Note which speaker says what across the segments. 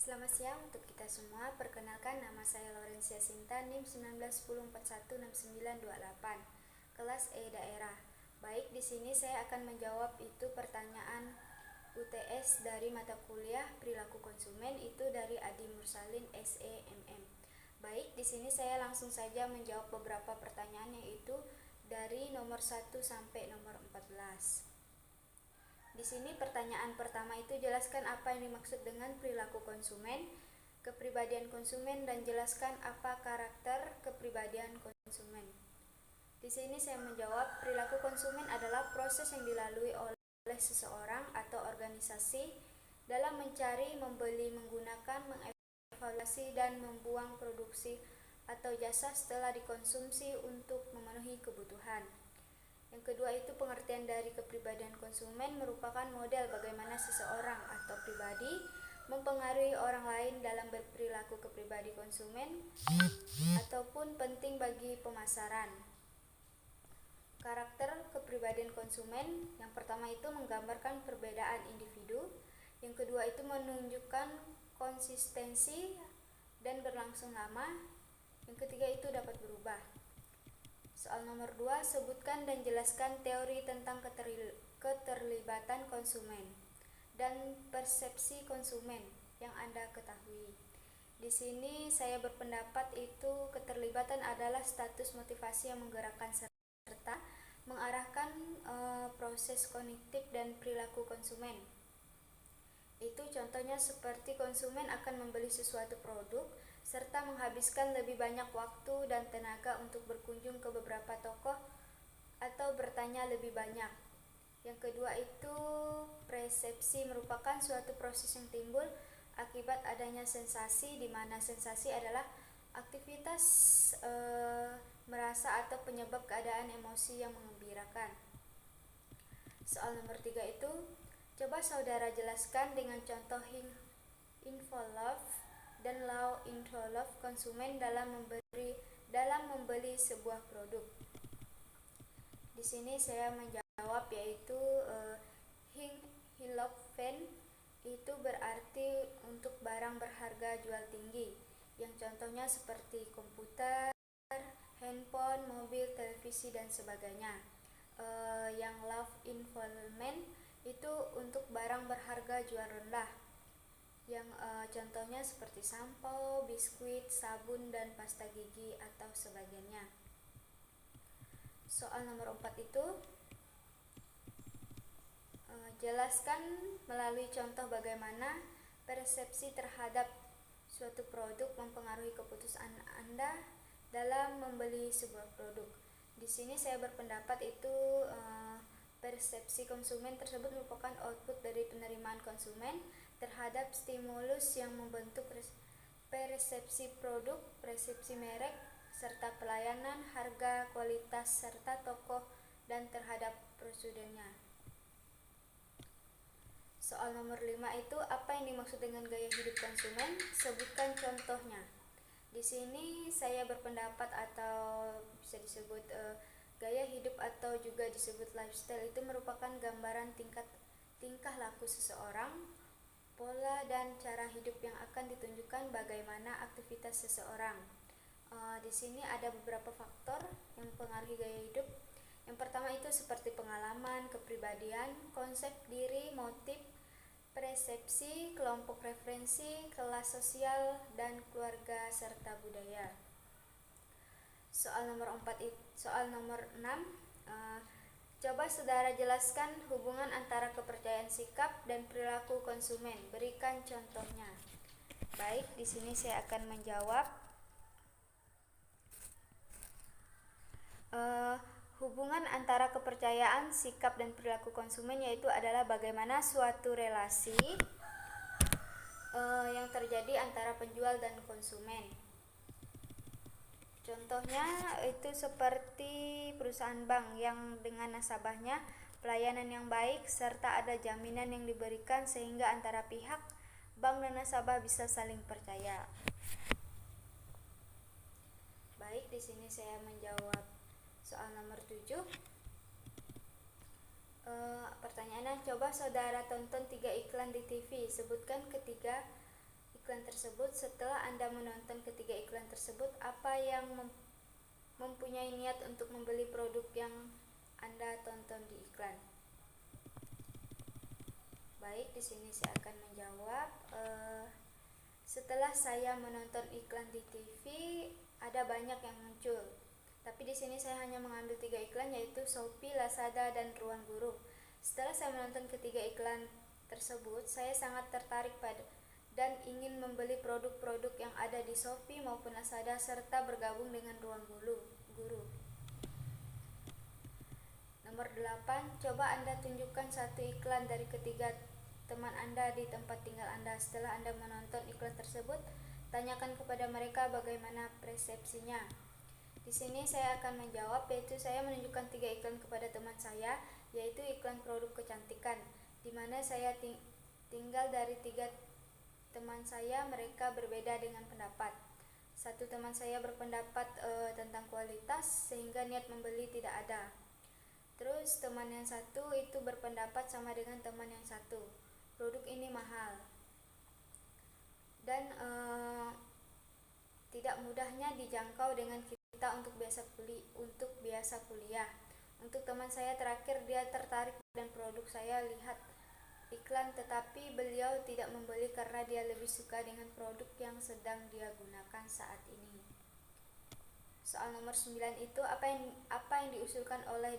Speaker 1: Selamat siang untuk kita semua. Perkenalkan, nama saya Laurencia Sinta, NIM 1910416928, kelas E daerah. Baik, di sini saya akan menjawab itu pertanyaan UTS dari mata kuliah Perilaku Konsumen, itu dari Adi Mursalin SEMM. Baik, di sini saya langsung saja menjawab beberapa pertanyaan, yaitu dari nomor 1 sampai nomor 14. Di sini pertanyaan pertama itu, jelaskan apa yang dimaksud dengan perilaku konsumen, kepribadian konsumen, dan jelaskan apa karakter kepribadian konsumen. Di sini saya menjawab, perilaku konsumen adalah proses yang dilalui oleh seseorang atau organisasi dalam mencari, membeli, menggunakan, mengevaluasi, dan membuang produksi atau jasa setelah dikonsumsi untuk memenuhi kebutuhan. Yang kedua itu, pengertian dari kepribadian konsumen merupakan model bagaimana seseorang atau pribadi mempengaruhi orang lain dalam berperilaku. Kepribadi konsumen ataupun penting bagi pemasaran. Karakter kepribadian konsumen, yang pertama itu menggambarkan perbedaan individu, yang kedua itu menunjukkan konsistensi dan berlangsung lama, yang ketiga itu dapat berubah. Soal nomor 2, sebutkan dan jelaskan teori tentang keterlibatan konsumen dan persepsi konsumen yang Anda ketahui. Di sini saya berpendapat itu keterlibatan adalah status motivasi yang menggerakkan serta mengarahkan proses kognitif dan perilaku konsumen. Itu contohnya seperti konsumen akan membeli sesuatu produk serta menghabiskan lebih banyak waktu dan tenaga untuk berkunjung ke beberapa toko atau bertanya lebih banyak. Yang kedua itu persepsi, merupakan suatu proses yang timbul akibat adanya sensasi, di mana sensasi adalah aktivitas merasa atau penyebab keadaan emosi yang mengembirakan. Soal nomor 3 itu, coba saudara jelaskan dengan contoh involve dan law involve konsumen dalam membeli sebuah produk. Di sini saya menjawab, yaitu Hilofen itu berarti untuk barang berharga jual tinggi, yang contohnya seperti komputer, handphone, mobil, televisi, dan sebagainya. Yang love involvement itu untuk barang berharga jual rendah, yang contohnya seperti sampo, biskuit, sabun, dan pasta gigi atau sebagainya. Soal nomor 4 itu, jelaskan melalui contoh bagaimana persepsi terhadap suatu produk mempengaruhi keputusan Anda dalam membeli sebuah produk. Di sini saya berpendapat itu persepsi konsumen tersebut merupakan output dari penerimaan konsumen terhadap stimulus yang membentuk persepsi produk, persepsi merek, serta pelayanan, harga, kualitas, serta tokoh dan terhadap prosedurnya. Soal nomor 5 itu, apa yang dimaksud dengan gaya hidup konsumen? Sebutkan contohnya. Di sini saya berpendapat, atau bisa disebut gaya hidup atau juga disebut lifestyle, itu merupakan gambaran tingkah laku seseorang, pola dan cara hidup yang akan ditunjukkan bagaimana aktivitas seseorang. Di sini ada beberapa faktor yang mempengaruhi gaya hidup. Yang pertama itu seperti pengalaman, kepribadian, konsep diri, motif, persepsi, kelompok referensi, kelas sosial, dan keluarga serta budaya. Soal nomor 6, coba saudara jelaskan hubungan antara kepercayaan sikap dan perilaku konsumen. Berikan contohnya. Baik, di sini saya akan menjawab. Hubungan antara kepercayaan, sikap, dan perilaku konsumen yaitu adalah bagaimana suatu relasi yang terjadi antara penjual dan konsumen. Contohnya itu seperti perusahaan bank yang dengan nasabahnya pelayanan yang baik serta ada jaminan yang diberikan sehingga antara pihak bank dan nasabah bisa saling percaya. Baik, di sini saya menjawab soal nomor 7. Pertanyaannya, coba saudara tonton 3 iklan di TV. Sebutkan ketiga iklan tersebut. Setelah Anda menonton ketiga iklan tersebut, apa yang mempunyai niat untuk membeli produk yang Anda tonton di iklan? Baik, di sini saya akan menjawab. Setelah saya menonton iklan di TV, ada banyak yang muncul. Tapi di sini saya hanya mengambil 3 iklan, yaitu Shopee, Lazada, dan Ruang Guru. Setelah saya menonton ketiga iklan tersebut, saya sangat tertarik dan ingin membeli produk-produk yang ada di Shopee maupun Lazada serta bergabung dengan Ruang Guru. Nomor 8, coba Anda tunjukkan satu iklan dari ketiga teman Anda di tempat tinggal Anda. Setelah Anda menonton iklan tersebut, tanyakan kepada mereka bagaimana persepsinya. Di sini saya akan menjawab, yaitu saya menunjukkan 3 iklan kepada teman saya, yaitu iklan produk kecantikan, di mana saya tinggal dari 3 teman saya, mereka berbeda dengan pendapat. Satu teman saya berpendapat tentang kualitas sehingga niat membeli tidak ada. Terus teman yang satu itu berpendapat sama dengan teman yang satu, produk ini mahal dan tidak mudahnya dijangkau dengan kita untuk biasa kuliah. Untuk teman saya terakhir, dia tertarik dengan produk saya lihat iklan, tetapi beliau tidak membeli karena dia lebih suka dengan produk yang sedang dia gunakan saat ini. Soal nomor 9 itu apa yang diusulkan oleh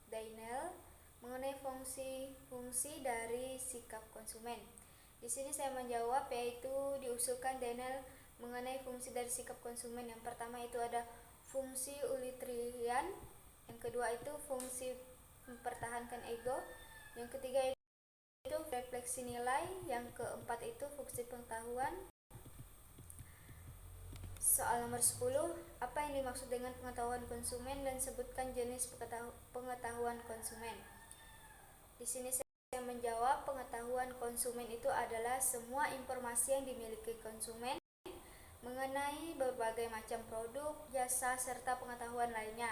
Speaker 1: Daniel mengenai fungsi dari sikap konsumen. Di sini saya menjawab, yaitu diusulkan Daniel mengenai fungsi dari sikap konsumen. Yang pertama itu ada fungsi utilitarian, yang kedua itu fungsi mempertahankan ego, yang ketiga itu refleksi nilai, yang keempat itu fungsi pengetahuan. Soal nomor 10, apa yang dimaksud dengan pengetahuan konsumen dan sebutkan jenis pengetahuan konsumen. Di sini saya menjawab, pengetahuan konsumen itu adalah semua informasi yang dimiliki konsumen mengenai berbagai macam produk, jasa, serta pengetahuan lainnya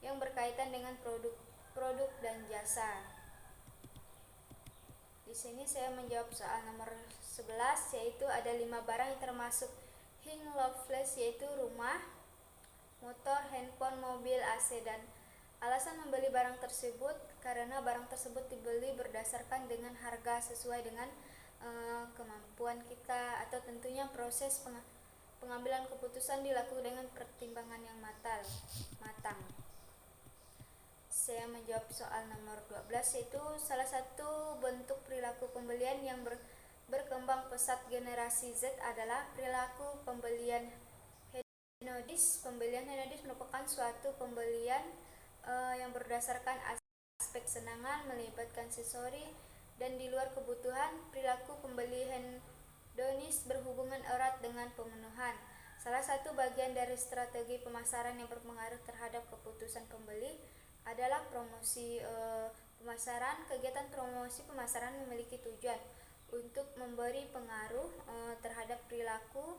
Speaker 1: yang berkaitan dengan produk dan jasa. Di sini saya menjawab soal nomor 11, yaitu ada 5 barang yang termasuk Hing Loveless, yaitu rumah, motor, handphone, mobil, AC, dan alasan membeli barang tersebut karena barang tersebut dibeli berdasarkan dengan harga sesuai dengan kemampuan kita, atau tentunya proses pengambilan keputusan dilakukan dengan pertimbangan yang matang. Saya menjawab soal nomor 12, yaitu salah satu bentuk perilaku pembelian yang berkembang pesat generasi Z adalah perilaku pembelian hedonist. Pembelian hedonist merupakan suatu pembelian yang berdasarkan aspek kesenangan, melibatkan sensori, dan di luar kebutuhan. Perilaku pembeli hedonist berhubungan erat dengan pemenuhan. Salah satu bagian dari strategi pemasaran yang berpengaruh terhadap keputusan pembeli adalah promosi pemasaran. Kegiatan promosi pemasaran memiliki tujuan untuk memberi pengaruh terhadap perilaku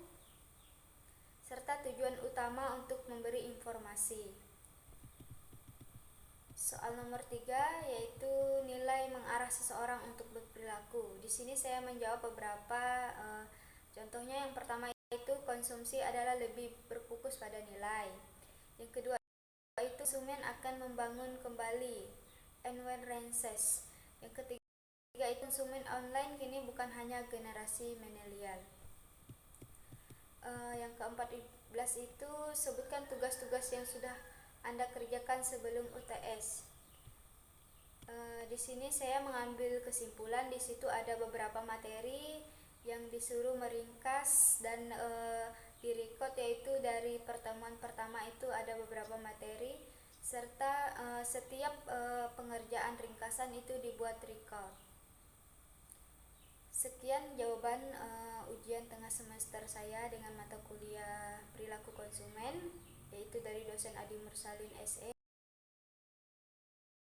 Speaker 1: serta tujuan utama untuk memberi informasi. Soal nomor 3, yaitu nilai mengarah seseorang untuk berperilaku. Di sini saya menjawab beberapa contohnya. Yang pertama itu konsumsi adalah lebih berfokus pada nilai. Yang kedua itu konsumen akan membangun kembali environment. Yang ketiga itu konsumen online kini bukan hanya generasi milenial. Yang ke-14 itu sebutkan tugas-tugas yang sudah Anda kerjakan sebelum UTS. Di sini saya mengambil kesimpulan. Di situ ada beberapa materi yang disuruh meringkas dan direcord, yaitu dari pertemuan pertama itu ada beberapa materi serta setiap pengerjaan ringkasan itu dibuat record. Sekian jawaban ujian tengah semester saya dengan mata kuliah perilaku konsumen, yaitu dari dosen Adi Mursalin SE.